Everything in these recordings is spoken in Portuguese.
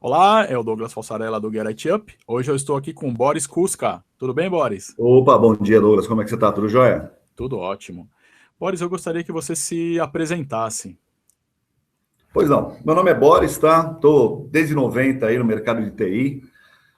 Olá, é o Douglas Fossarella do Get It Up. Hoje eu estou aqui com o Boris Kuska. Tudo bem, Boris? Opa, bom dia, Douglas. Como é que você tá? Tudo jóia? Tudo ótimo. Boris, eu gostaria que você se apresentasse. Pois não, meu nome é Boris, tá? Tô desde 90 aí no mercado de TI.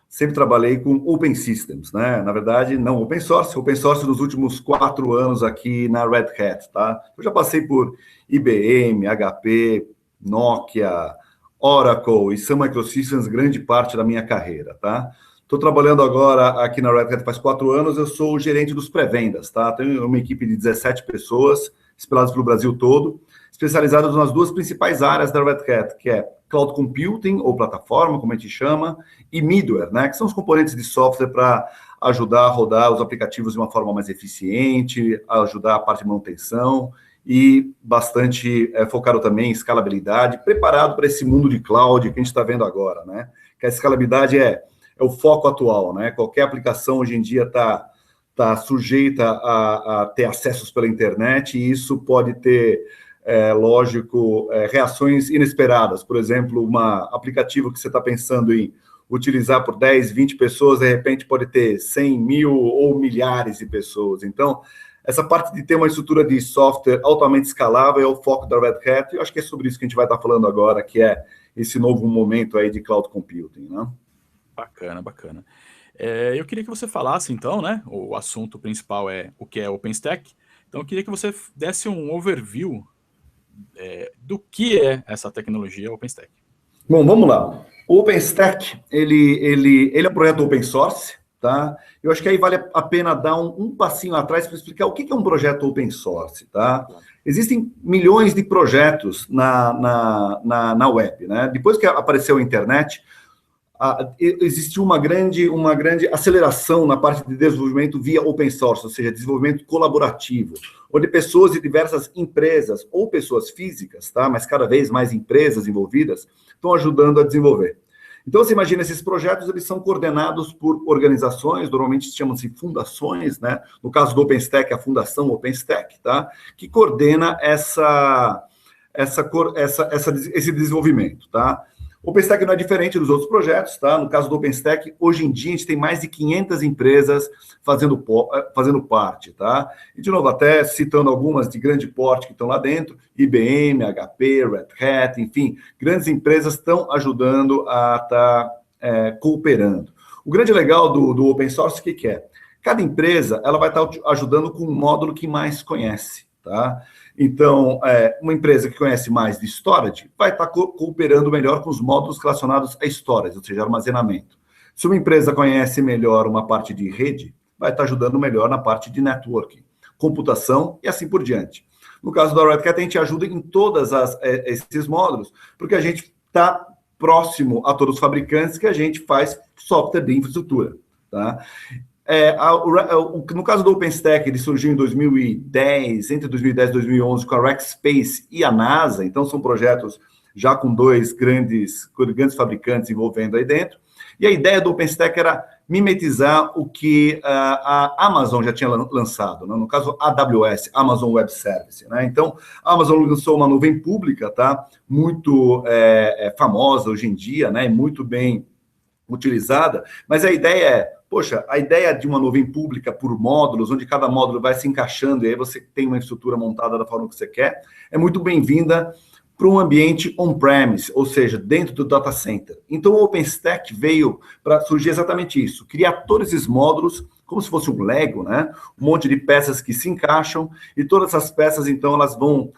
Sempre trabalhei com Open Systems, né? Na verdade, não Open Source nos últimos 4 anos aqui na Red Hat, tá? Eu já passei por IBM, HP, Nokia, Oracle e Sun Microsystems grande parte da minha carreira, tá? Estou trabalhando agora aqui na Red Hat faz 4 anos, eu sou o gerente dos pré-vendas, tá? Tenho uma equipe de 17 pessoas, espalhadas pelo Brasil todo, especializadas nas duas principais áreas da Red Hat, que é Cloud Computing, ou plataforma, como a gente chama, e middleware, né, que são os componentes de software para ajudar a rodar os aplicativos de uma forma mais eficiente, ajudar a parte de manutenção e bastante focado também em escalabilidade, preparado para esse mundo de cloud que a gente está vendo agora, né? Que a escalabilidade é o foco atual, né? Qualquer aplicação hoje em dia está sujeita a ter acessos pela internet e isso pode ter lógico, reações inesperadas. Por exemplo, um aplicativo que você está pensando em utilizar por 10, 20 pessoas, de repente pode ter 100 mil ou milhares de pessoas. Então, essa parte de ter uma estrutura de software altamente escalável é o foco da Red Hat, e eu acho que é sobre isso que a gente vai estar falando agora, que é esse novo momento aí de cloud computing, né? Bacana, bacana. Eu queria que você falasse, então, né? O assunto principal é o que é OpenStack. Então, eu queria que você desse um overview do que é essa tecnologia OpenStack. Bom, vamos lá. O OpenStack, ele é um projeto open source, tá? Eu acho que aí vale a pena dar um passinho atrás para explicar o que é um projeto open source, tá? Existem milhões de projetos na web, né? Depois que apareceu a internet, existiu uma grande aceleração na parte de desenvolvimento via open source, ou seja, desenvolvimento colaborativo, onde pessoas de diversas empresas ou pessoas físicas, tá? Mas cada vez mais empresas envolvidas estão ajudando a desenvolver. Então, você imagina, esses projetos, eles são coordenados por organizações, normalmente chamam-se fundações, né? No caso do OpenStack, a Fundação OpenStack, tá? Que coordena esse desenvolvimento, tá? O OpenStack não é diferente dos outros projetos, tá? No caso do OpenStack, hoje em dia a gente tem mais de 500 empresas fazendo parte, tá? E, de novo, até citando algumas de grande porte que estão lá dentro, IBM, HP, Red Hat, enfim, grandes empresas estão ajudando a estar cooperando. O grande legal do open source, o que é? Cada empresa, ela vai estar ajudando com o módulo que mais conhece, tá? Então, uma empresa que conhece mais de storage vai estar cooperando melhor com os módulos relacionados a storage, ou seja, armazenamento. Se uma empresa conhece melhor uma parte de rede, vai estar ajudando melhor na parte de networking, computação e assim por diante. No caso da Red Hat, a gente ajuda em todos esses módulos, porque a gente está próximo a todos os fabricantes que a gente faz software de infraestrutura, tá? No caso do OpenStack, ele surgiu em 2010, entre 2010 e 2011, com a Rackspace e a NASA, então são projetos já com dois grandes fabricantes envolvendo aí dentro, e a ideia do OpenStack era mimetizar o que a Amazon já tinha lançado, né? No caso AWS, Amazon Web Service, né? Então, a Amazon lançou uma nuvem pública, tá? Muito famosa hoje em dia, né? Muito bem utilizada, mas a ideia poxa, a ideia de uma nuvem pública por módulos, onde cada módulo vai se encaixando e aí você tem uma estrutura montada da forma que você quer, é muito bem-vinda para um ambiente on-premise, ou seja, dentro do data center. Então, o OpenStack veio para surgir exatamente isso, criar todos esses módulos como se fosse um Lego, né? Um monte de peças que se encaixam e todas essas peças, então, elas vão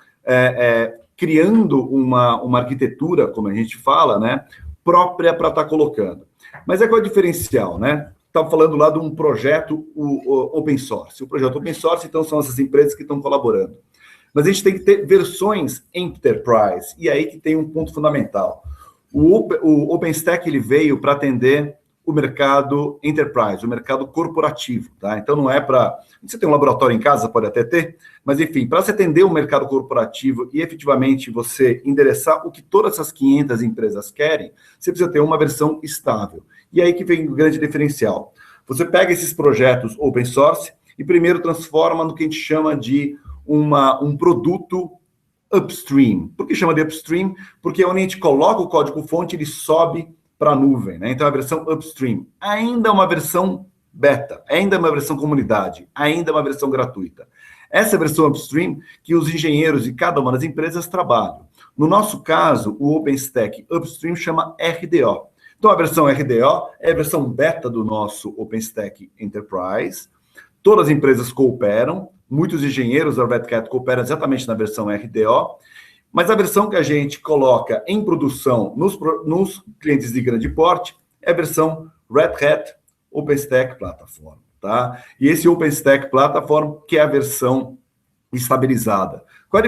criando uma arquitetura, como a gente fala, né? Própria para estar colocando. Mas qual é o diferencial, né? Estava falando lá de um projeto open source. O projeto open source, então, são essas empresas que estão colaborando. Mas a gente tem que ter versões enterprise, e aí que tem um ponto fundamental. O OpenStack ele veio para atender o mercado enterprise, o mercado corporativo, tá? Então não é para... Você tem um laboratório em casa, pode até ter, mas enfim, para você atender o mercado corporativo e efetivamente você endereçar o que todas essas 500 empresas querem, você precisa ter uma versão estável. E aí que vem o grande diferencial. Você pega esses projetos open source e primeiro transforma no que a gente chama de um produto upstream. Por que chama de upstream? Porque onde a gente coloca o código-fonte, ele sobe para a nuvem, né? Então, a versão upstream ainda é uma versão beta, ainda é uma versão comunidade, ainda é uma versão gratuita. Essa é a versão upstream que os engenheiros de cada uma das empresas trabalham. No nosso caso, o OpenStack Upstream chama RDO. Então, a versão RDO é a versão beta do nosso OpenStack Enterprise. Todas as empresas cooperam, muitos engenheiros da Red Hat cooperam exatamente na versão RDO, mas a versão que a gente coloca em produção nos clientes de grande porte é a versão Red Hat OpenStack Platform, tá? E esse OpenStack Platform que é a versão estabilizada. Qual é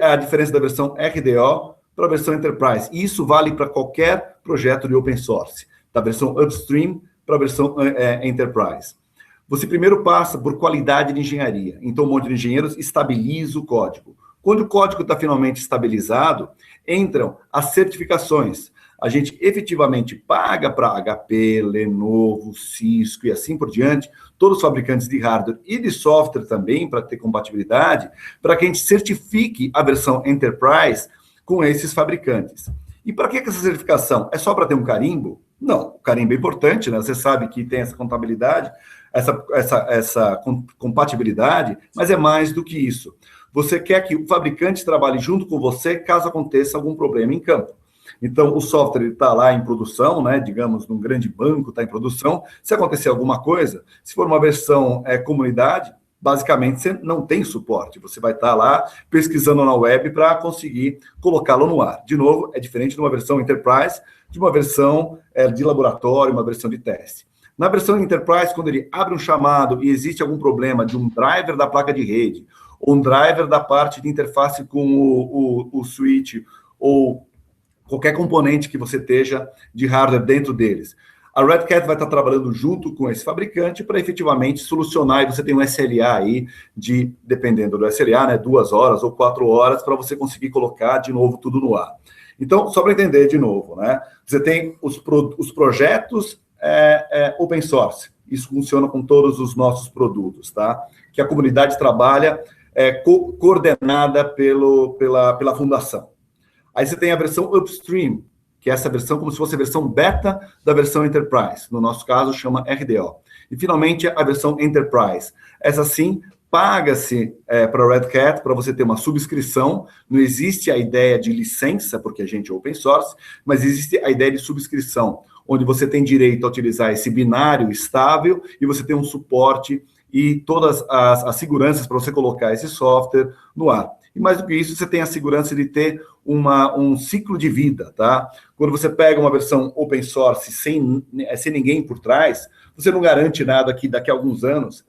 a diferença da versão RDO para a versão Enterprise? E isso vale para qualquer projeto de open source, da versão Upstream para a versão Enterprise. Você primeiro passa por qualidade de engenharia. Então, um monte de engenheiros estabiliza o código. Quando o código está finalmente estabilizado, entram as certificações. A gente efetivamente paga para HP, Lenovo, Cisco e assim por diante, todos os fabricantes de hardware e de software também, para ter compatibilidade, para que a gente certifique a versão Enterprise com esses fabricantes. E para que essa certificação? É só para ter um carimbo? Não, o carimbo é importante, né? Você sabe que tem essa contabilidade, essa compatibilidade, mas é mais do que isso. Você quer que o fabricante trabalhe junto com você caso aconteça algum problema em campo. Então, o software está lá em produção, né? Digamos, num grande banco, está em produção. Se acontecer alguma coisa, se for uma versão comunidade, basicamente você não tem suporte. Você vai estar lá pesquisando na web para conseguir colocá-lo no ar. De novo, é diferente de uma versão Enterprise, de uma versão de laboratório, uma versão de teste. Na versão Enterprise, quando ele abre um chamado e existe algum problema de um driver da placa de rede, ou um driver da parte de interface com o switch, ou qualquer componente que você esteja de hardware dentro deles, a Red Hat vai estar trabalhando junto com esse fabricante para efetivamente solucionar, e você tem um SLA aí dependendo do SLA, né, 2 horas ou 4 horas para você conseguir colocar de novo tudo no ar. Então, só para entender de novo, né, você tem os projetos open source, isso funciona com todos os nossos produtos, tá? Que a comunidade trabalha coordenada pela fundação. Aí você tem a versão Upstream, que é essa versão como se fosse a versão beta da versão Enterprise. No nosso caso, chama RDO. E, finalmente, a versão Enterprise. Essa, sim, paga-se para a Red Hat, para você ter uma subscrição. Não existe a ideia de licença, porque a gente é open source, mas existe a ideia de subscrição, onde você tem direito a utilizar esse binário estável e você tem um suporte e todas as seguranças para você colocar esse software no ar. E mais do que isso, você tem a segurança de ter um ciclo de vida, tá? Quando você pega uma versão open source sem ninguém por trás, você não garante nada que daqui a alguns anos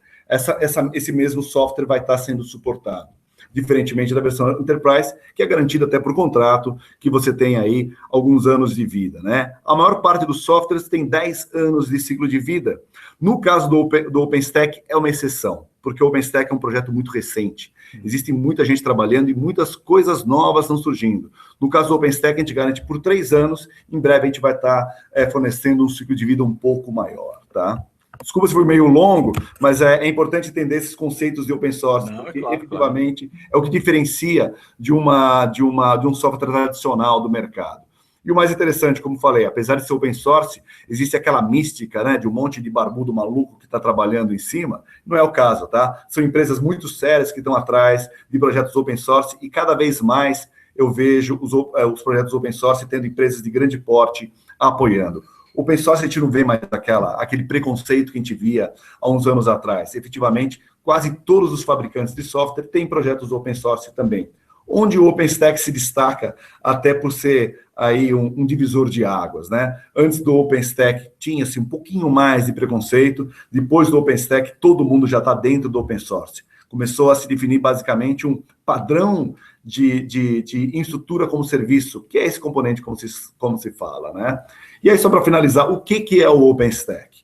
esse mesmo software vai estar sendo suportado. Diferentemente da versão Enterprise, que é garantida até por contrato, que você tem aí alguns anos de vida, né? A maior parte dos softwares tem 10 anos de ciclo de vida. No caso do OpenStack, é uma exceção, porque o OpenStack é um projeto muito recente. Existe muita gente trabalhando e muitas coisas novas estão surgindo. No caso do OpenStack, a gente garante por 3 anos, em breve a gente vai estar fornecendo um ciclo de vida um pouco maior, tá? Desculpa se foi meio longo, mas é importante entender esses conceitos de open source, porque efetivamente é o que diferencia de um software tradicional do mercado. E o mais interessante, como falei, apesar de ser open source, existe aquela mística, né, de um monte de barbudo maluco que está trabalhando em cima. Não é o caso, tá? São empresas muito sérias que estão atrás de projetos open source e cada vez mais eu vejo os projetos open source tendo empresas de grande porte apoiando. O open source a gente não vê mais aquele preconceito que a gente via há uns anos atrás. Efetivamente, quase todos os fabricantes de software têm projetos open source também. Onde o OpenStack se destaca até por ser aí um divisor de águas, né? Antes do OpenStack tinha-se um pouquinho mais de preconceito, depois do OpenStack todo mundo já está dentro do open source. Começou a se definir basicamente um padrão de infraestrutura como serviço, que é esse componente como se fala, né? E aí, só para finalizar, o que é o OpenStack?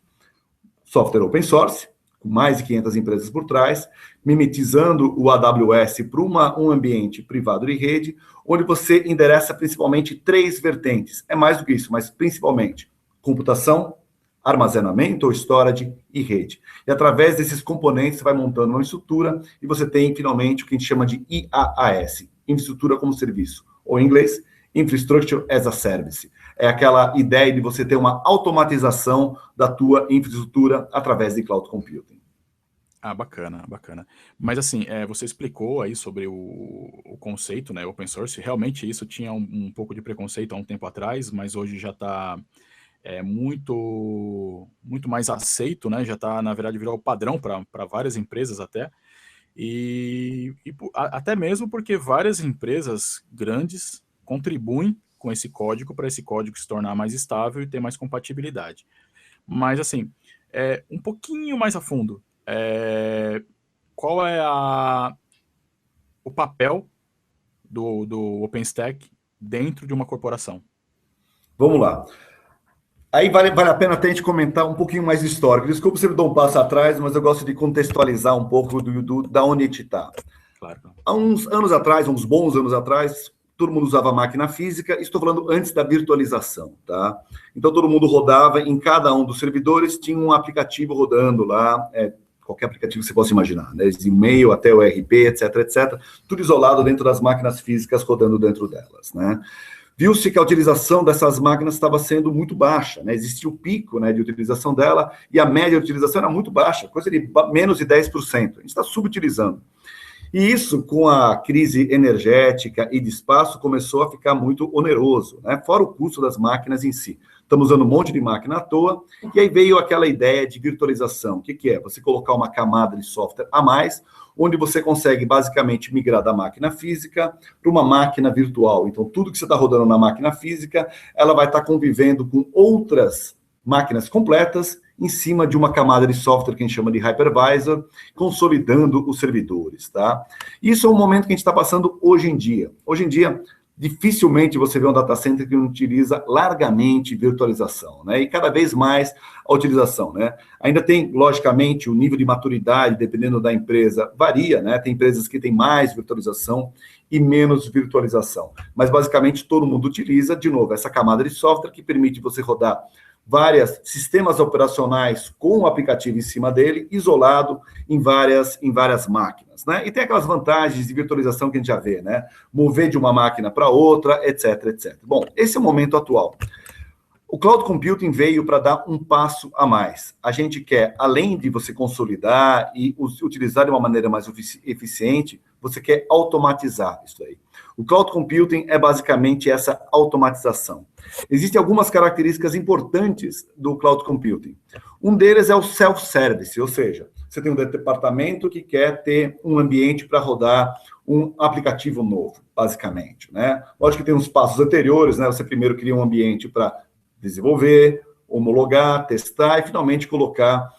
Software open source, com mais de 500 empresas por trás, mimetizando o AWS para um ambiente privado de rede, onde você endereça principalmente 3 vertentes. É mais do que isso, mas principalmente computação, armazenamento ou storage e rede. E através desses componentes, você vai montando uma estrutura e você tem, finalmente, o que a gente chama de IaaS, Infraestrutura como Serviço, ou em inglês, Infrastructure as a Service. é aquela ideia de você ter uma automatização da tua infraestrutura através de cloud computing. Ah, bacana, bacana. Mas assim, você explicou aí sobre o conceito, né, open source. Realmente isso tinha um pouco de preconceito há um tempo atrás, mas hoje já está muito mais aceito, né? Já está, na verdade, virou o padrão para várias empresas até. Até mesmo porque várias empresas grandes contribuem com esse código para esse código se tornar mais estável e ter mais compatibilidade. Mas assim, um pouquinho mais a fundo, qual é o papel do OpenStack dentro de uma corporação? Vamos lá. Aí vale a pena até a gente comentar um pouquinho mais histórico. Desculpa se eu dou um passo atrás, mas eu gosto de contextualizar um pouco da onde a gente está. Claro. Há uns anos atrás, uns bons anos atrás, todo mundo usava máquina física. Estou falando antes da virtualização, tá? Então todo mundo rodava, em cada um dos servidores tinha um aplicativo rodando lá, qualquer aplicativo que você possa imaginar, né? Desde e-mail até o ERP, etc, etc, tudo isolado dentro das máquinas físicas rodando dentro delas, né? Viu-se que a utilização dessas máquinas estava sendo muito baixa, né? Existia o pico, né, de utilização dela e a média de utilização era muito baixa, coisa de menos de 10%. A gente está subutilizando. E isso, com a crise energética e de espaço, começou a ficar muito oneroso, né? Fora o custo das máquinas em si. Estamos usando um monte de máquina à toa, e aí veio aquela ideia de virtualização. O que é? Você colocar uma camada de software a mais, onde você consegue basicamente migrar da máquina física para uma máquina virtual. Então, tudo que você está rodando na máquina física, ela vai estar convivendo com outras máquinas completas em cima de uma camada de software que a gente chama de hypervisor, consolidando os servidores, tá? Isso é um momento que a gente está passando hoje em dia. Hoje em dia, dificilmente você vê um data center que não utiliza largamente virtualização, né? E cada vez mais a utilização, né? Ainda tem, logicamente, o nível de maturidade, dependendo da empresa, varia, né? Tem empresas que têm mais virtualização e menos virtualização. Mas, basicamente, todo mundo utiliza, de novo, essa camada de software que permite você rodar vários sistemas operacionais com o aplicativo em cima dele, isolado em várias máquinas, né? E tem aquelas vantagens de virtualização que a gente já vê, né? Mover de uma máquina para outra, etc, etc. Bom, esse é o momento atual. O Cloud Computing veio para dar um passo a mais. A gente quer, além de você consolidar e utilizar de uma maneira mais eficiente, você quer automatizar isso aí. O Cloud Computing é basicamente essa automatização. Existem algumas características importantes do Cloud Computing. Um deles é o self-service, ou seja, você tem um departamento que quer ter um ambiente para rodar um aplicativo novo, basicamente, né? Lógico que tem uns passos anteriores, né? Você primeiro cria um ambiente para desenvolver, homologar, testar e finalmente colocar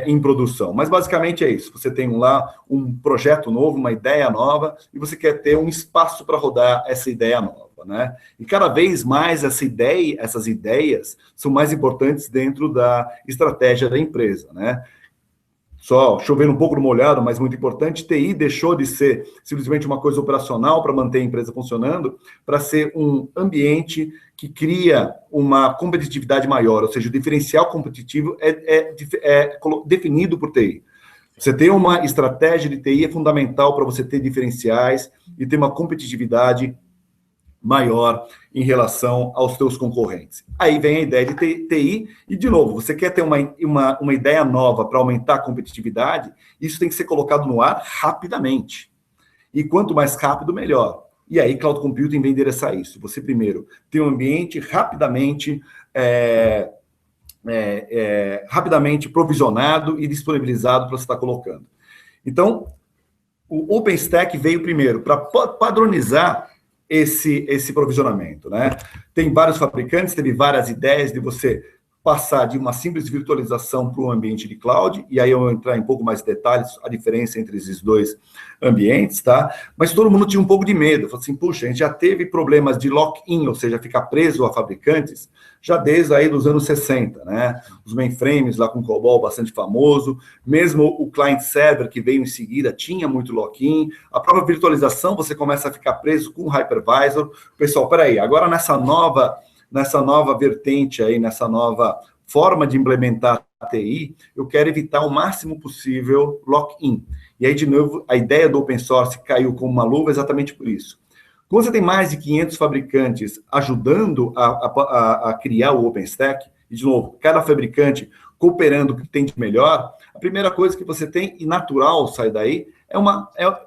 em produção. Mas basicamente é isso. Você tem lá um projeto novo, uma ideia nova, e você quer ter um espaço para rodar essa ideia nova, né? E cada vez mais essas ideias são mais importantes dentro da estratégia da empresa, né? Só chovendo um pouco no molhado, mas muito importante, TI deixou de ser simplesmente uma coisa operacional para manter a empresa funcionando, para ser um ambiente que cria uma competitividade maior, ou seja, o diferencial competitivo é definido por TI. Você ter uma estratégia de TI é fundamental para você ter diferenciais e ter uma competitividade maior em relação aos seus concorrentes. Aí vem a ideia de TI, e de novo, você quer ter uma ideia nova para aumentar a competitividade, isso tem que ser colocado no ar rapidamente. E quanto mais rápido, melhor. E aí, Cloud Computing vem endereçar isso. Você, primeiro, tem um ambiente rapidamente provisionado e disponibilizado para você estar colocando. Então, o OpenStack veio primeiro para padronizar esse provisionamento, né? Tem vários fabricantes, teve várias ideias de você passar de uma simples virtualização para um ambiente de cloud, e aí eu vou entrar em um pouco mais de detalhes, a diferença entre esses dois ambientes, tá? Mas todo mundo tinha um pouco de medo, falou assim, puxa, a gente já teve problemas de lock-in, ou seja, ficar preso a fabricantes, já desde aí dos anos 60, né? Os mainframes lá com COBOL bastante famoso, mesmo o client-server que veio em seguida tinha muito lock-in, a própria virtualização você começa a ficar preso com o hypervisor. Pessoal, peraí, agora nessa nova vertente aí, nessa nova forma de implementar a TI, eu quero evitar o máximo possível lock-in. E aí, de novo, a ideia do open source caiu como uma luva exatamente por isso. Quando você tem mais de 500 fabricantes ajudando a criar o OpenStack, e de novo, cada fabricante cooperando o que tem de melhor, a primeira coisa que você tem, e natural sai daí,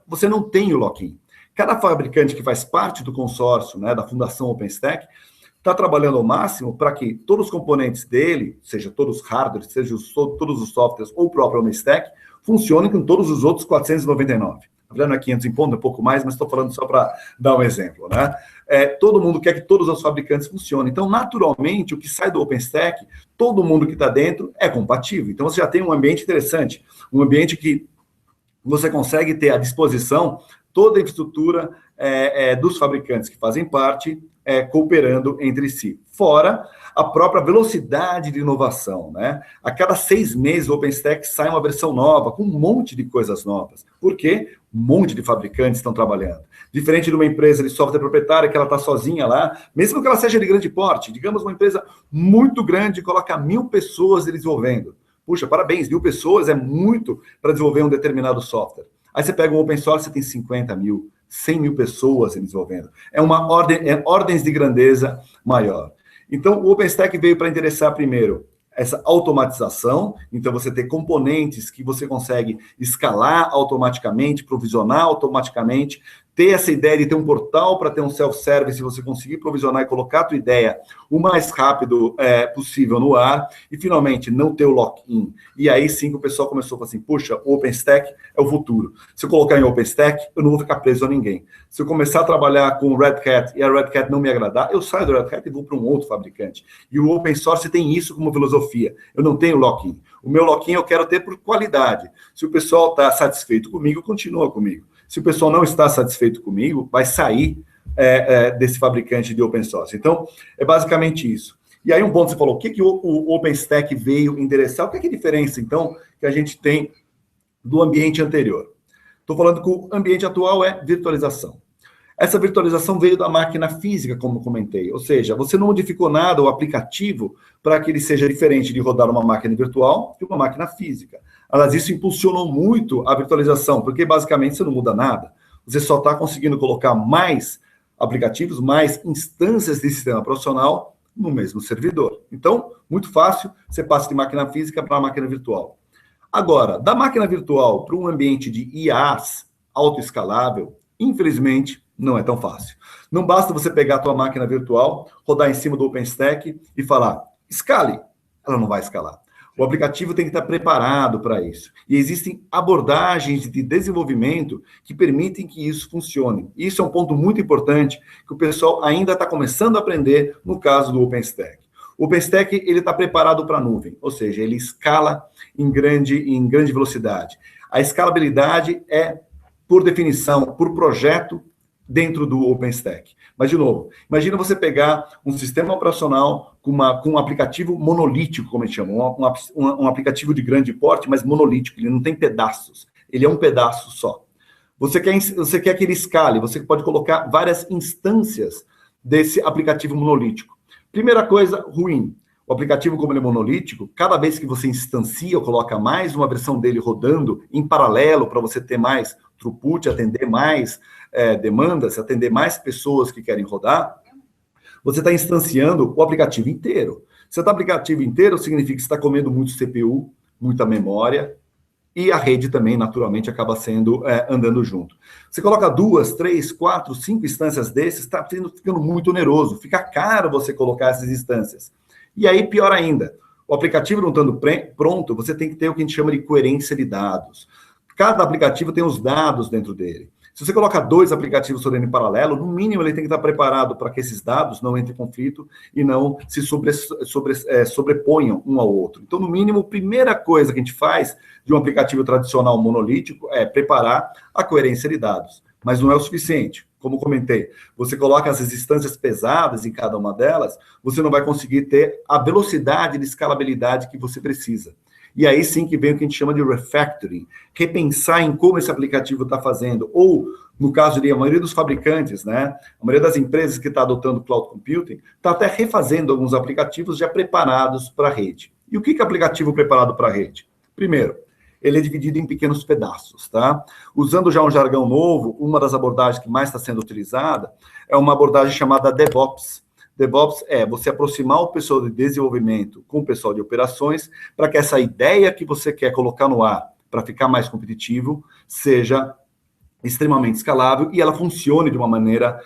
você não tem o lock-in. Cada fabricante que faz parte do consórcio, né, da Fundação OpenStack, está trabalhando ao máximo para que todos os componentes dele, seja todos os hardwares, seja todos os softwares ou o próprio OpenStack, funcionem com todos os outros 499. Na verdade, não é 500 em ponto, é um pouco mais, mas estou falando só para dar um exemplo, né? Todo mundo quer que todos os fabricantes funcionem. Então, naturalmente, o que sai do OpenStack, todo mundo que está dentro é compatível. Então, você já tem um ambiente interessante, um ambiente que você consegue ter à disposição toda a infraestrutura dos fabricantes que fazem parte, cooperando entre si. Fora a própria velocidade de inovação, né? A cada 6 meses o OpenStack sai uma versão nova, com um monte de coisas novas. Por quê? Um monte de fabricantes estão trabalhando. Diferente de uma empresa de software proprietária, que ela está sozinha lá, mesmo que ela seja de grande porte, digamos uma empresa muito grande, coloca 1.000 pessoas desenvolvendo. Puxa, parabéns, 1.000 pessoas é muito para desenvolver um determinado software. Aí você pega um open source, você tem 50.000, 100.000 pessoas desenvolvendo. É uma ordens de grandeza maior. Então, o OpenStack veio para endereçar primeiro essa automatização, então você tem componentes que você consegue escalar automaticamente, provisionar automaticamente, ter essa ideia de ter um portal para ter um self-service, você conseguir provisionar e colocar a tua ideia o mais rápido possível no ar, e finalmente não ter o lock-in. E aí sim que o pessoal começou a falar assim, puxa, o OpenStack é o futuro. Se eu colocar em OpenStack, eu não vou ficar preso a ninguém. Se eu começar a trabalhar com o Red Hat e a Red Hat não me agradar, eu saio do Red Hat e vou para um outro fabricante. E o Open Source tem isso como filosofia. Eu não tenho lock-in. O meu lock-in eu quero ter por qualidade. Se o pessoal está satisfeito comigo, continua comigo. Se o pessoal não está satisfeito comigo, vai sair desse fabricante de open source. Então, é basicamente isso. E aí um ponto, você falou, o que o OpenStack veio endereçar? O que é a diferença, então, que a gente tem do ambiente anterior? Estou falando que o ambiente atual é virtualização. Essa virtualização veio da máquina física, como comentei. Ou seja, você não modificou nada o aplicativo para que ele seja diferente de rodar uma máquina virtual e uma máquina física. Aliás, isso impulsionou muito a virtualização, porque basicamente você não muda nada. Você só está conseguindo colocar mais aplicativos, mais instâncias de sistema profissional no mesmo servidor. Então, muito fácil, você passa de máquina física para máquina virtual. Agora, da máquina virtual para um ambiente de IaaS autoescalável, infelizmente, não é tão fácil. Não basta você pegar a tua máquina virtual, rodar em cima do OpenStack e falar, escale. Ela não vai escalar. O aplicativo tem que estar preparado para isso. E existem abordagens de desenvolvimento que permitem que isso funcione. Isso é um ponto muito importante que o pessoal ainda está começando a aprender no caso do OpenStack. O OpenStack ele está preparado para a nuvem, ou seja, ele escala em grande velocidade. A escalabilidade é, por definição, por projeto, dentro do OpenStack. Mas, de novo, imagina você pegar um sistema operacional com um aplicatitive monolítico, como eles chamam, um aplicativo de grande porte, mas monolítico, ele não tem pedaços, ele é um pedaço só. Você quer que ele escale, você pode colocar várias instâncias desse aplicativo monolítico. Primeira coisa, ruim. O aplicativo, como ele é monolítico, cada vez que você instancia ou coloca mais uma versão dele rodando em paralelo para você ter mais throughput, atender mais demandas, atender mais pessoas que querem rodar, você está instanciando o aplicativo inteiro. Se está aplicativo inteiro, significa que você está comendo muito CPU, muita memória, e a rede também, naturalmente, acaba sendo andando junto. Você coloca 2, 3, 4, 5 instâncias desses, está ficando muito oneroso, fica caro você colocar essas instâncias. E aí, pior ainda, o aplicativo não estando pronto, você tem que ter o que a gente chama de coerência de dados. Cada aplicativo tem os dados dentro dele. Se você coloca 2 aplicativos rodando em paralelo, no mínimo ele tem que estar preparado para que esses dados não entrem em conflito e não se sobreponham um ao outro. Então, no mínimo, a primeira coisa que a gente faz de um aplicativo tradicional monolítico é preparar a coerência de dados. Mas não é o suficiente. Como comentei, você coloca as instâncias pesadas em cada uma delas, você não vai conseguir ter a velocidade de escalabilidade que você precisa. E aí sim que vem o que a gente chama de refactoring, repensar em como esse aplicativo está fazendo, ou, no caso de a maioria dos fabricantes, né, a maioria das empresas que está adotando cloud computing, está até refazendo alguns aplicativos já preparados para a rede. E o que é aplicativo preparado para a rede? Primeiro, ele é dividido em pequenos pedaços, tá? Usando já um jargão novo, uma das abordagens que mais está sendo utilizada é uma abordagem chamada DevOps. DevOps é você aproximar o pessoal de desenvolvimento com o pessoal de operações para que essa ideia que você quer colocar no ar para ficar mais competitivo seja extremamente escalável e ela funcione de uma maneira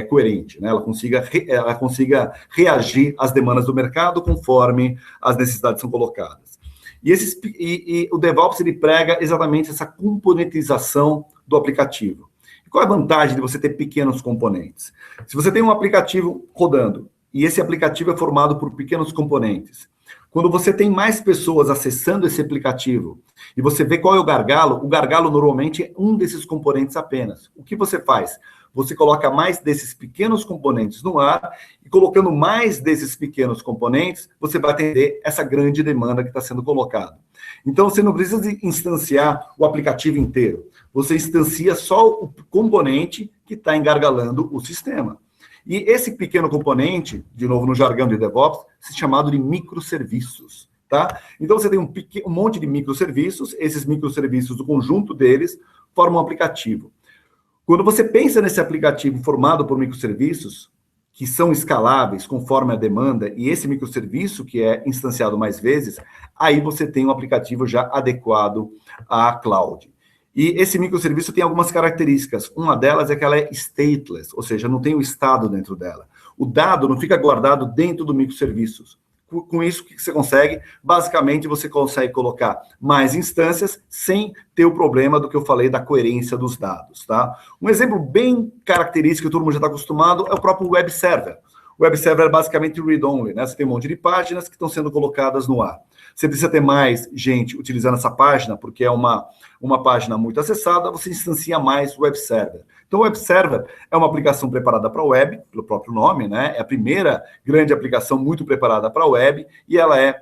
coerente, né? Ela consiga reagir às demandas do mercado conforme as necessidades são colocadas. E o DevOps ele prega exatamente essa componentização do aplicativo. Qual é a vantagem de você ter pequenos componentes? Se você tem um aplicativo rodando e esse aplicativo é formado por pequenos componentes, quando você tem mais pessoas acessando esse aplicativo e você vê qual é o gargalo normalmente é um desses componentes apenas. O que você faz? Você coloca mais desses pequenos componentes no ar e colocando mais desses pequenos componentes, você vai atender essa grande demanda que está sendo colocada. Então, você não precisa instanciar o aplicativo inteiro. Você instancia só o componente que está engargalando o sistema. E esse pequeno componente, de novo no jargão de DevOps, é chamado de microserviços, tá? Então, você tem um monte de microserviços, esses microserviços, o conjunto deles, formam um aplicativo. Quando você pensa nesse aplicativo formado por microserviços, que são escaláveis conforme a demanda, e esse microserviço que é instanciado mais vezes, aí você tem um aplicativo já adequado à cloud. E esse microserviço tem algumas características. Uma delas é que ela é stateless, ou seja, não tem o estado dentro dela. O dado não fica guardado dentro do microserviços. Com isso, o que você consegue? Basicamente, você consegue colocar mais instâncias sem ter o problema do que eu falei da coerência dos dados, tá? Um exemplo bem característico que todo mundo já está acostumado é o próprio web server. O web server é basicamente read-only, né? Você tem um monte de páginas que estão sendo colocadas no ar. Você precisa ter mais gente utilizando essa página, porque é uma página muito acessada, você instancia mais o web server. Então, o web server é uma aplicação preparada para a web, pelo próprio nome, né? É a primeira grande aplicação muito preparada para a web e ela é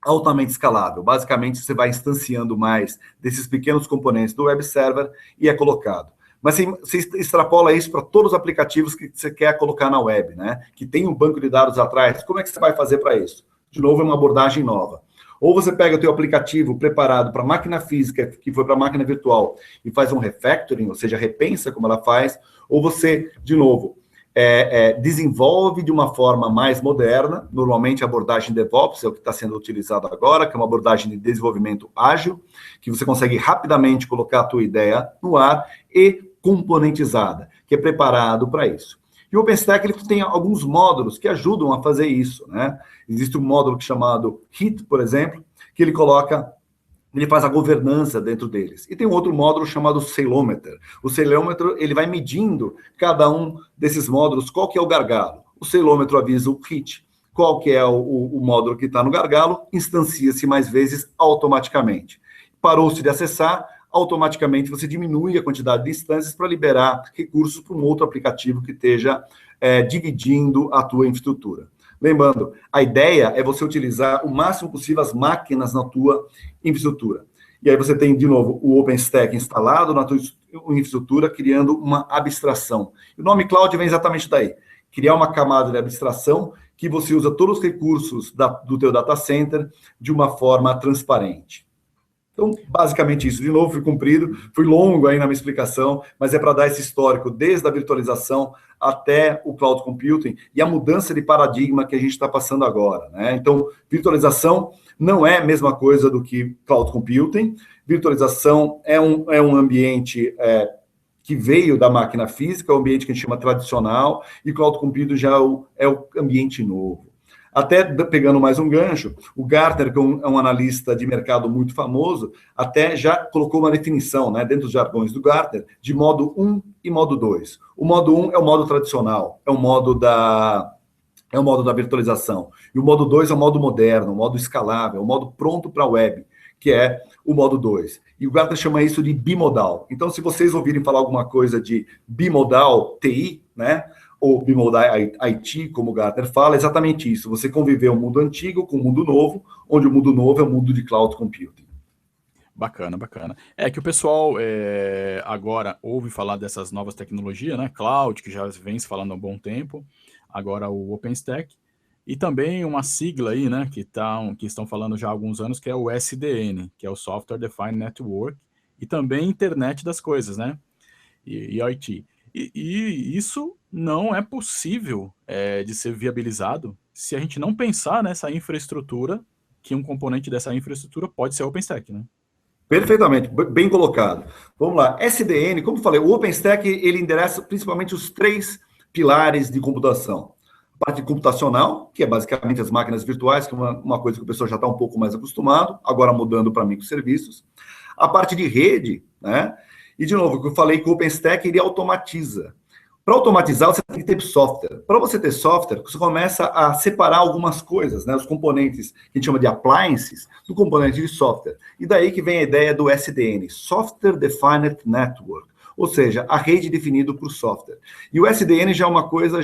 altamente escalável. Basicamente, você vai instanciando mais desses pequenos componentes do web server e é colocado. Mas você extrapola isso para todos os aplicativos que você quer colocar na web, né? Que tem um banco de dados atrás. Como é que você vai fazer para isso? De novo, é uma abordagem nova. Ou você pega o teu aplicativo preparado para máquina física, que foi para máquina virtual, e faz um refactoring, ou seja, repensa como ela faz, ou você, de novo, desenvolve de uma forma mais moderna, normalmente a abordagem DevOps é o que está sendo utilizado agora, que é uma abordagem de desenvolvimento ágil, que você consegue rapidamente colocar a tua ideia no ar e componentizada, que é preparado para isso. E o OpenStack ele tem alguns módulos que ajudam a fazer isso, né? Existe um módulo chamado HIT, por exemplo, que ele faz a governança dentro deles. E tem um outro módulo chamado Ceilometer. O Ceilometer, ele vai medindo cada um desses módulos, qual que é o gargalo. O Ceilometer avisa o HIT, qual que é o módulo que está no gargalo, instancia-se mais vezes automaticamente. Parou-se de acessar, automaticamente você diminui a quantidade de instâncias para liberar recursos para um outro aplicativo que esteja dividindo a tua infraestrutura. Lembrando, a ideia é você utilizar o máximo possível as máquinas na tua infraestrutura. E aí você tem, de novo, o OpenStack instalado na tua infraestrutura, criando uma abstração. E o nome cloud vem exatamente daí. Criar uma camada de abstração que você usa todos os recursos do teu data center de uma forma transparente. Então, basicamente isso. De novo, fui comprido, fui longo aí na minha explicação, mas é para dar esse histórico desde a virtualização até o cloud computing e a mudança de paradigma que a gente está passando agora, né? Então, virtualização não é a mesma coisa do que cloud computing. Virtualização é um ambiente que veio da máquina física, é um ambiente que a gente chama tradicional, e cloud computing já é o ambiente novo. Até pegando mais um gancho, o Gartner, que é um analista de mercado muito famoso, até já colocou uma definição, né, dentro dos jargões do Gartner, de modo 1 e modo 2. O modo 1 é o modo tradicional, é o modo da virtualização. E o modo 2 é o modo moderno, o modo escalável, o modo pronto para a web, que é o modo 2. E o Gartner chama isso de bimodal. Então, se vocês ouvirem falar alguma coisa de bimodal TI, né, ou bimodal IT, como o Gartner fala, é exatamente isso. Você conviver o mundo antigo com o mundo novo, onde o mundo novo é o mundo de cloud computing. Bacana, bacana. É que o pessoal agora ouve falar dessas novas tecnologias, né? Cloud, que já vem se falando há um bom tempo, agora o OpenStack. E também uma sigla aí, né, que estão falando já há alguns anos, que é o SDN, que é o Software Defined Network, e também Internet das Coisas, né, e IoT. E isso não é possível de ser viabilizado se a gente não pensar nessa infraestrutura, que um componente dessa infraestrutura pode ser OpenStack, né? Perfeitamente, bem colocado. Vamos lá, SDN, como eu falei, o OpenStack, ele endereça principalmente os 3 pilares de computação. A parte computacional, que é basicamente as máquinas virtuais, que é uma coisa que o pessoal já está um pouco mais acostumado, agora mudando para microserviços. A parte de rede, né? E, de novo, o que eu falei que o OpenStack, ele automatiza. Para automatizar, você tem que ter software. Para você ter software, você começa a separar algumas coisas, né? Os componentes que a gente chama de appliances, do componente de software. E daí que vem a ideia do SDN, Software Defined Network. Ou seja, a rede definida por software. E o SDN já é uma coisa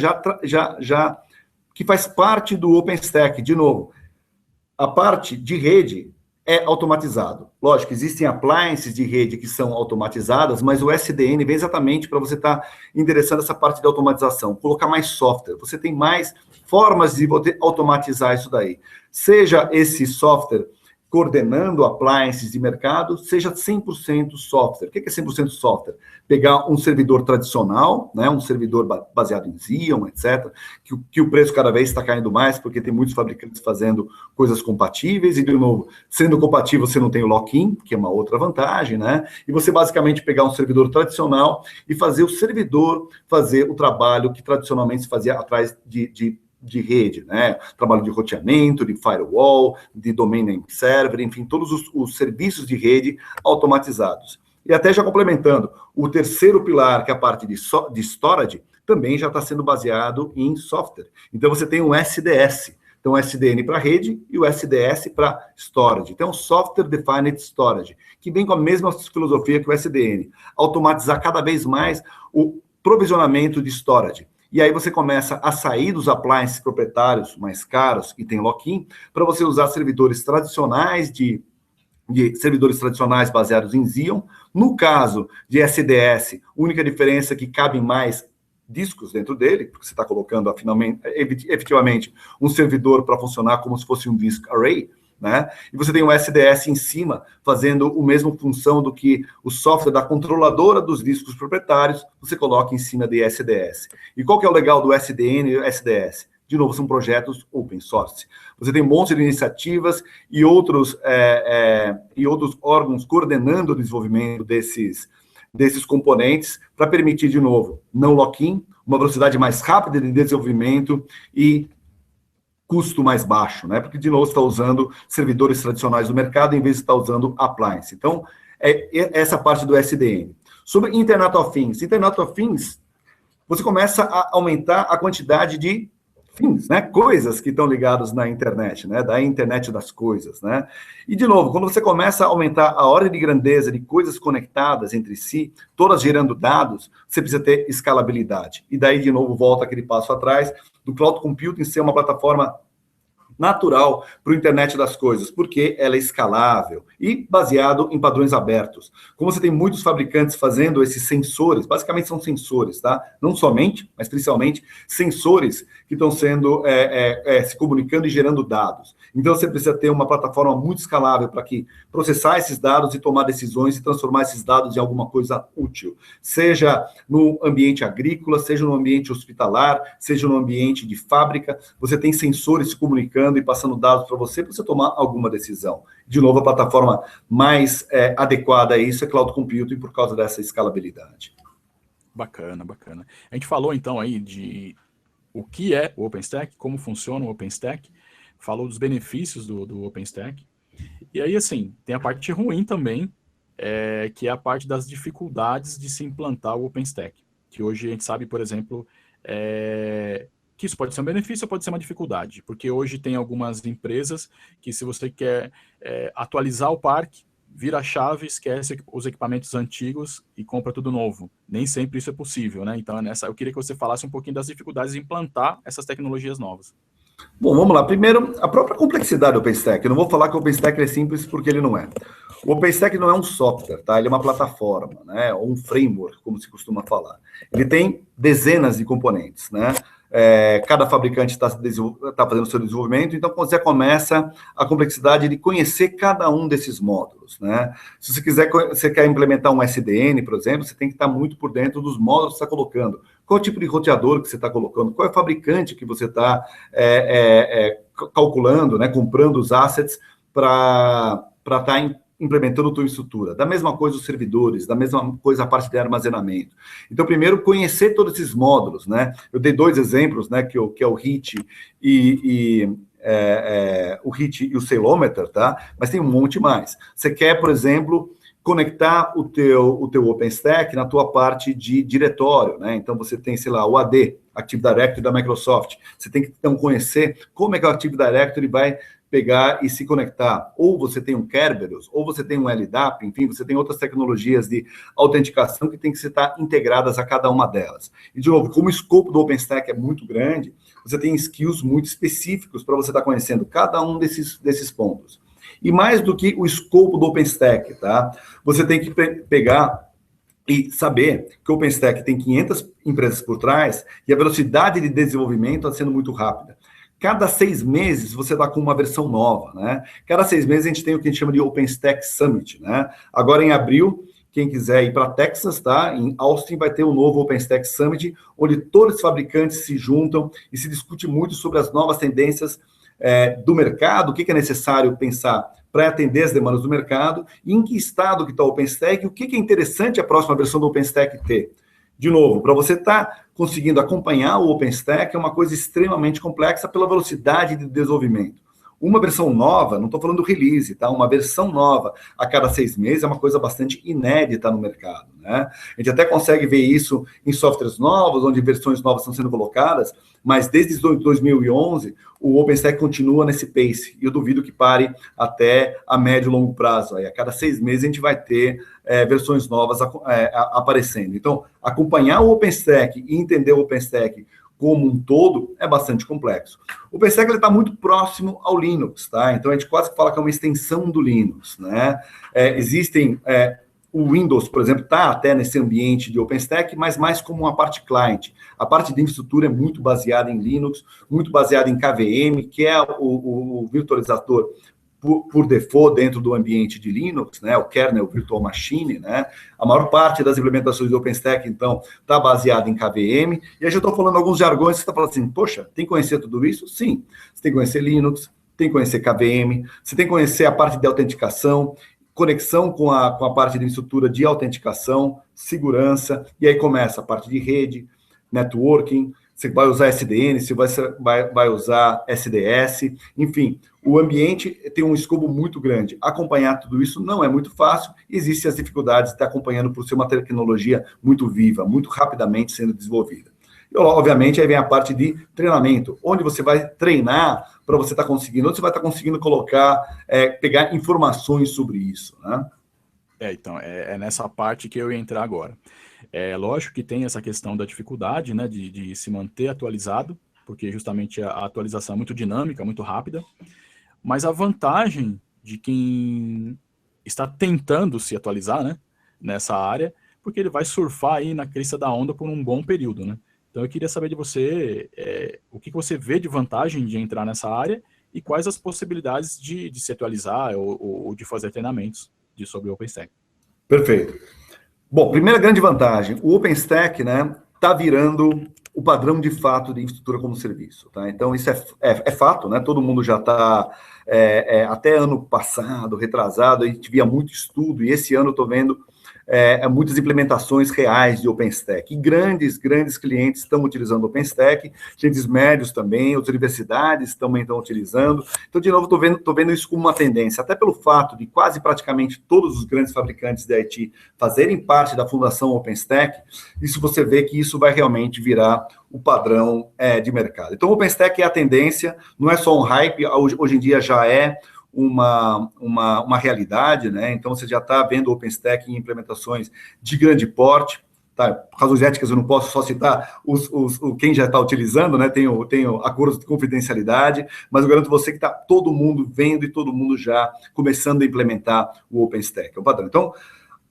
que faz parte do OpenStack. De novo, a parte de rede é automatizado. Lógico, existem appliances de rede que são automatizadas, mas o SDN vem exatamente para você estar endereçando essa parte de automatização, colocar mais software. Você tem mais formas de automatizar isso daí. Seja esse software coordenando appliances de mercado, seja 100% software. O que é 100% software? Pegar um servidor tradicional, né, um servidor baseado em Xeon, etc., que o preço cada vez está caindo mais, porque tem muitos fabricantes fazendo coisas compatíveis, e, de novo, sendo compatível, você não tem o lock-in, que é uma outra vantagem, né? E você, basicamente, pegar um servidor tradicional e fazer o servidor fazer o trabalho que tradicionalmente se fazia atrás de rede, né? Trabalho de roteamento, de firewall, de domain name server, enfim, todos os serviços de rede automatizados. E até já complementando, o terceiro pilar, que é a parte de storage, também já está sendo baseado em software. Então, você tem um SDS. Então, o SDN para rede e o SDS para storage. Então, Software Defined Storage, que vem com a mesma filosofia que o SDN. Automatizar cada vez mais o provisionamento de storage. E aí você começa a sair dos appliances proprietários mais caros, que tem lock-in, para você usar servidores tradicionais de servidores tradicionais baseados em Xeon. No caso de SDS, a única diferença é que cabem mais discos dentro dele, porque você está colocando efetivamente um servidor para funcionar como se fosse um disk array, né? E você tem o SDS em cima, fazendo a mesma função do que o software da controladora dos discos proprietários, você coloca em cima de SDS. E qual que é o legal do SDN e do SDS? De novo, são projetos open source. Você tem um monte de iniciativas e outros órgãos coordenando o desenvolvimento desses componentes para permitir, de novo, não lock-in, uma velocidade mais rápida de desenvolvimento e custo mais baixo, né? Porque, de novo, você está usando servidores tradicionais do mercado em vez de estar usando appliance. Então, é essa parte do SDN. Sobre Internet of Things. Internet of Things, você começa a aumentar a quantidade de things, né? Coisas que estão ligadas na internet, né? Da internet das coisas, né? E, de novo, quando você começa a aumentar a ordem de grandeza de coisas conectadas entre si, todas gerando dados, você precisa ter escalabilidade. E daí, de novo, volta aquele passo atrás do cloud computing ser uma plataforma natural para o internet das coisas, porque ela é escalável e baseado em padrões abertos. Como você tem muitos fabricantes fazendo esses sensores, basicamente são sensores, tá? Não somente, mas principalmente sensores que estão sendo se comunicando e gerando dados. Então você precisa ter uma plataforma muito escalável para que processar esses dados e tomar decisões e transformar esses dados em alguma coisa útil, seja no ambiente agrícola, seja no ambiente hospitalar, seja no ambiente de fábrica. Você tem sensores se comunicando e passando dados para você tomar alguma decisão. De novo, a plataforma mais adequada a isso é cloud computing por causa dessa escalabilidade. Bacana, bacana. A gente falou então aí de o que é o OpenStack, como funciona o OpenStack, falou dos benefícios do OpenStack, e aí assim, tem a parte ruim também, que é a parte das dificuldades de se implantar o OpenStack, que hoje a gente sabe, por exemplo, que isso pode ser um benefício ou pode ser uma dificuldade, porque hoje tem algumas empresas que, se você quer atualizar o parque, vira a chave, esquece os equipamentos antigos e compra tudo novo. Nem sempre isso é possível, né? Então, eu queria que você falasse um pouquinho das dificuldades de implantar essas tecnologias novas. Bom, vamos lá. Primeiro, a própria complexidade do OpenStack. Eu não vou falar que o OpenStack é simples porque ele não é. O OpenStack não é um software, tá? Ele é uma plataforma, né? Ou um framework, como se costuma falar. Ele tem dezenas de componentes, né? cada fabricante está fazendo o seu desenvolvimento, então você começa a complexidade de conhecer cada um desses módulos, né? Se você quer implementar um SDN, por exemplo, você tem que estar muito por dentro dos módulos que você está colocando. Qual tipo de roteador que você está colocando? Qual é o fabricante que você está calculando, né, comprando os assets para estar implementando a tua estrutura. Da mesma coisa os servidores, da mesma coisa a parte de armazenamento. Então, primeiro, conhecer todos esses módulos, né? Eu dei 2 exemplos, né, que é o HIT o HIT e o Ceilometer, tá? Mas tem um monte mais. Você quer, por exemplo, conectar o teu OpenStack na tua parte de diretório, né? Então, você tem, sei lá, o AD, Active Directory da Microsoft. Você tem que, então, conhecer como é que o Active Directory vai pegar e se conectar. Ou você tem um Kerberos, ou você tem um LDAP, enfim, você tem outras tecnologias de autenticação que tem que estar integradas a cada uma delas. E, de novo, como o escopo do OpenStack é muito grande, você tem skills muito específicos para você estar conhecendo cada um desses pontos. E mais do que o escopo do OpenStack, tá? Você tem que pegar e saber que o OpenStack tem 500 empresas por trás e a velocidade de desenvolvimento está sendo muito rápida. Cada 6 meses você está com uma versão nova, né? Cada 6 meses a gente tem o que a gente chama de OpenStack Summit, né? Agora em abril, quem quiser ir para Texas, tá? Em Austin vai ter um novo OpenStack Summit, onde todos os fabricantes se juntam e se discute muito sobre as novas tendências do mercado, o que é necessário pensar para atender as demandas do mercado, e em que estado que está o OpenStack, e o que é interessante a próxima versão do OpenStack ter. De novo, para você estar conseguindo acompanhar o OpenStack é uma coisa extremamente complexa pela velocidade de desenvolvimento. Uma versão nova, não estou falando do release, tá? Uma versão nova a cada 6 meses é uma coisa bastante inédita no mercado, né? A gente até consegue ver isso em softwares novos, onde versões novas estão sendo colocadas, mas desde 2011 o OpenStack continua nesse pace, e eu duvido que pare até a médio e longo prazo. Aí, a cada 6 meses a gente vai ter versões novas aparecendo. Então, acompanhar o OpenStack e entender o OpenStack como um todo é bastante complexo. O OpenStack está muito próximo ao Linux, tá? Então a gente quase fala que é uma extensão do Linux, né? O Windows, por exemplo, está até nesse ambiente de OpenStack, mas mais como uma parte client. A parte de infraestrutura é muito baseada em Linux, muito baseada em KVM, que é o virtualizador por default dentro do ambiente de Linux, né, o kernel virtual machine, né, a maior parte das implementações do OpenStack, então, está baseada em KVM, e aí eu estou falando alguns jargões que você está falando assim, poxa, tem que conhecer tudo isso? Sim, você tem que conhecer Linux, tem que conhecer KVM, você tem que conhecer a parte de autenticação, conexão com a parte de estrutura de autenticação, segurança, e aí começa a parte de rede, networking, você vai usar SDN, você vai usar SDS, enfim, o ambiente tem um escopo muito grande. Acompanhar tudo isso não é muito fácil, existem as dificuldades de estar acompanhando por ser uma tecnologia muito viva, muito rapidamente sendo desenvolvida. E, obviamente, aí vem a parte de treinamento, onde você vai treinar para você estar conseguindo, onde você vai estar conseguindo colocar, pegar informações sobre isso, né? Então, é nessa parte que eu ia entrar agora. É lógico que tem essa questão da dificuldade, né, de se manter atualizado, porque justamente a atualização é muito dinâmica, muito rápida, mas a vantagem de quem está tentando se atualizar, né, nessa área, porque ele vai surfar aí na crista da onda por um bom período, né? Então eu queria saber de você o que você vê de vantagem de entrar nessa área e quais as possibilidades de se atualizar ou de fazer treinamentos sobre o OpenStack. Perfeito. Bom, primeira grande vantagem, o OpenStack, né, está virando o padrão de fato de infraestrutura como serviço, tá? Então, isso é fato, né? Todo mundo já está, até ano passado, retrasado, a gente via muito estudo, e esse ano eu estou vendo muitas implementações reais de OpenStack. E grandes clientes estão utilizando OpenStack, clientes médios também, as universidades também estão utilizando. Então, de novo, estou vendo isso como uma tendência, até pelo fato de quase praticamente todos os grandes fabricantes de IT fazerem parte da fundação OpenStack, isso você vê que isso vai realmente virar o padrão de mercado. Então, o OpenStack é a tendência, não é só um hype, hoje em dia já é uma realidade, né? Então, você já está vendo o OpenStack em implementações de grande porte, tá? Por razões éticas, eu não posso só citar quem já está utilizando, né? Tenho acordos de confidencialidade, mas eu garanto você que está todo mundo vendo e todo mundo já começando a implementar o OpenStack, é o padrão. Então,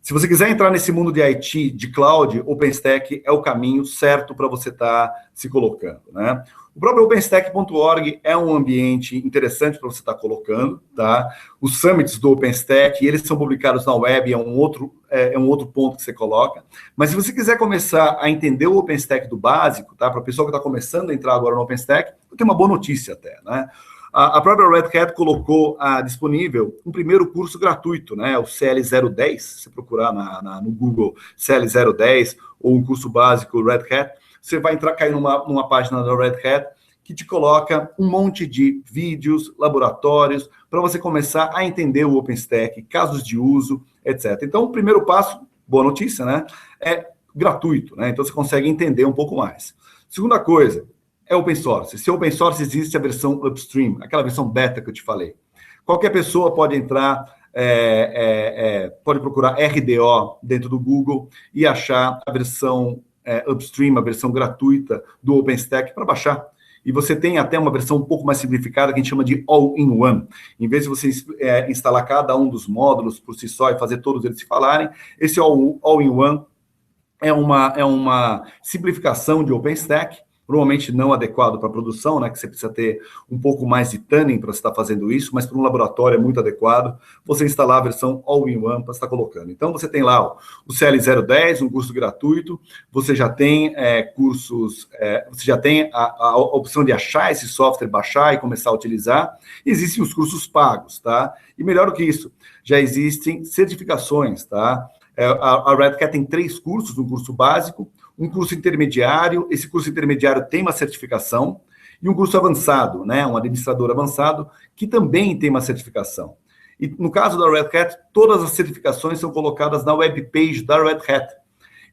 Se você quiser entrar nesse mundo de IT, de cloud, OpenStack é o caminho certo para você estar se colocando, né? O próprio OpenStack.org é um ambiente interessante para você estar colocando, tá? Os summits do OpenStack, eles são publicados na web, é um outro ponto que você coloca. Mas se você quiser começar a entender o OpenStack do básico, tá? Para o pessoal que está começando a entrar agora no OpenStack, eu tenho uma boa notícia até, né? A própria Red Hat colocou disponível um primeiro curso gratuito, né? O CL010, se você procurar no Google CL010 ou um curso básico Red Hat, você vai cair numa página da Red Hat que te coloca um monte de vídeos, laboratórios, para você começar a entender o OpenStack, casos de uso, etc. Então, o primeiro passo, boa notícia, né? É gratuito, né? Então, você consegue entender um pouco mais. Segunda coisa, é open source. Se open source existe a versão upstream, aquela versão beta que eu te falei. Qualquer pessoa pode entrar, pode procurar RDO dentro do Google e achar a versão upstream, a versão gratuita do OpenStack para baixar. E você tem até uma versão um pouco mais simplificada que a gente chama de all-in-one. Em vez de você instalar cada um dos módulos por si só e fazer todos eles se falarem, esse all-in-one é uma simplificação de OpenStack, provavelmente não adequado para a produção, né, que você precisa ter um pouco mais de tuning para você estar fazendo isso, mas para um laboratório é muito adequado você instalar a versão all-in-one para estar colocando. Então, você tem lá o CL010, um curso gratuito, você já tem cursos, você já tem a opção de achar esse software, baixar e começar a utilizar. Existem os cursos pagos, tá? E melhor do que isso, já existem certificações, tá? A Red Hat tem 3 cursos, um curso básico, um curso intermediário, esse curso intermediário tem uma certificação, e um curso avançado, né, um administrador avançado, que também tem uma certificação. E no caso da Red Hat, todas as certificações são colocadas na webpage da Red Hat.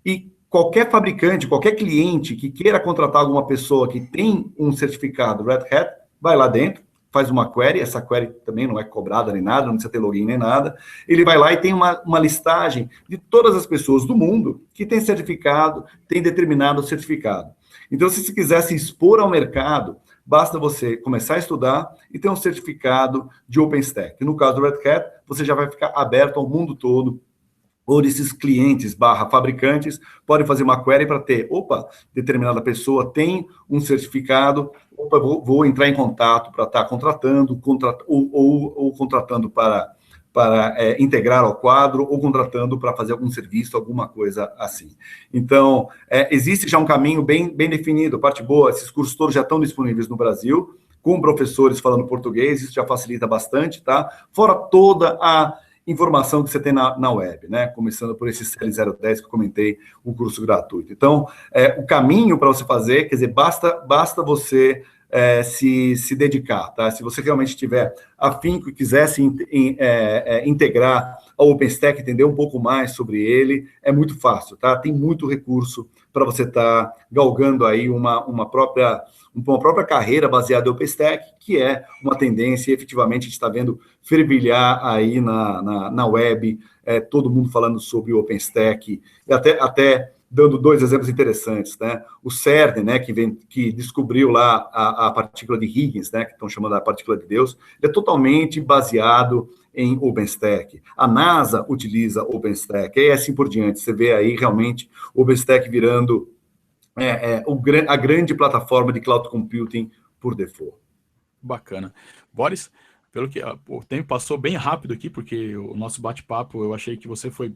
E qualquer fabricante, qualquer cliente que queira contratar alguma pessoa que tem um certificado Red Hat, vai lá dentro, faz uma query, essa query também não é cobrada nem nada, não precisa ter login nem nada, ele vai lá e tem uma listagem de todas as pessoas do mundo que tem certificado, tem determinado certificado. Então, se você quiser se expor ao mercado, basta você começar a estudar e ter um certificado de OpenStack. No caso do Red Hat, você já vai ficar aberto ao mundo todo, ou esses clientes / fabricantes podem fazer uma query para ter, determinada pessoa tem um certificado, vou entrar em contato para estar contratando, ou contratando para integrar ao quadro, ou contratando para fazer algum serviço, alguma coisa assim. Então, existe já um caminho bem definido. Parte boa, esses cursos todos já estão disponíveis no Brasil, com professores falando português, isso já facilita bastante, tá? Fora toda a informação que você tem na web, né? Começando por esse CL010 que eu comentei, o curso gratuito. Então, o caminho para você fazer, quer dizer, basta você se dedicar, tá? Se você realmente tiver afinco e quisesse integrar ao OpenStack, entender um pouco mais sobre ele, é muito fácil, tá? Tem muito recurso para você estar galgando aí uma própria carreira baseada em OpenStack, que é uma tendência, e efetivamente a gente está vendo fervilhar aí na web, todo mundo falando sobre o OpenStack, e até dando 2 exemplos interessantes, né? O CERN, né, que descobriu lá a partícula de Huygens, né, que estão chamando a partícula de Deus, é totalmente baseado em OpenStack. A NASA utiliza OpenStack, e assim por diante. Você vê aí realmente o OpenStack virando a grande plataforma de cloud computing por default. Bacana. Boris, pelo que o tempo passou bem rápido aqui, porque o nosso bate-papo, eu achei que você foi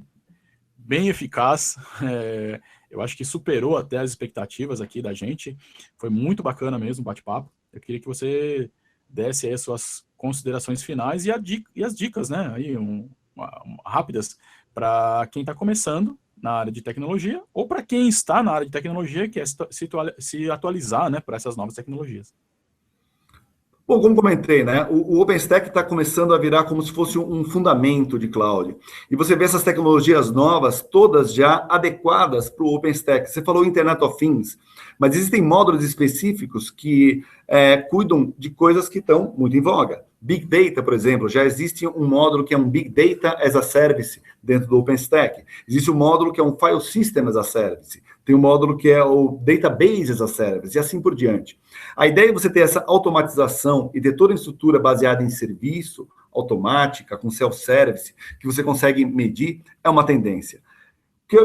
bem eficaz, eu acho que superou até as expectativas aqui da gente, foi muito bacana mesmo o bate-papo. Eu queria que você desse aí as suas considerações finais e as dicas, né, aí, rápidas, para quem está começando na área de tecnologia, ou para quem está na área de tecnologia, que é se atualizar, né, para essas novas tecnologias. Bom, como comentei, né, o OpenStack está começando a virar como se fosse um fundamento de cloud. E você vê essas tecnologias novas, todas já adequadas para o OpenStack. Você falou Internet of Things, mas existem módulos específicos que cuidam de coisas que estão muito em voga. Big Data, por exemplo, já existe um módulo que é um Big Data as a Service dentro do OpenStack. Existe um módulo que é um File System as a Service. Tem um módulo que é o Database as a Service, e assim por diante. A ideia é você ter essa automatização e ter toda a estrutura baseada em serviço, automática, com self-service, que você consegue medir, é uma tendência.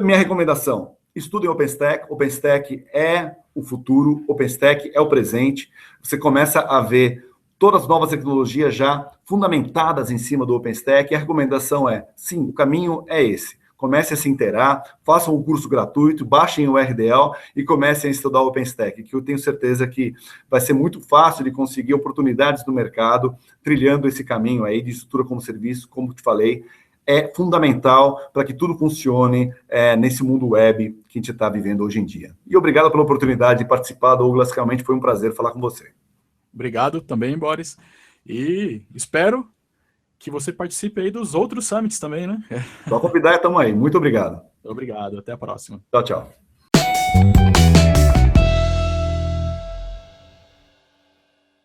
Minha recomendação, estudem OpenStack. OpenStack é o futuro, OpenStack é o presente. Você começa a ver todas as novas tecnologias já fundamentadas em cima do OpenStack. E a recomendação é, sim, o caminho é esse. Comecem a se inteirar, façam um curso gratuito, baixem o RDL e comecem a estudar o OpenStack, que eu tenho certeza que vai ser muito fácil de conseguir oportunidades no mercado, trilhando esse caminho aí de estrutura como serviço, como te falei, é fundamental para que tudo funcione nesse mundo web que a gente está vivendo hoje em dia. E obrigado pela oportunidade de participar, Douglas, realmente foi um prazer falar com você. Obrigado também, Boris. E espero que você participe aí dos outros summits também, né? Só convidar, estamos aí. Muito obrigado. Obrigado, até a próxima. Tchau, tchau.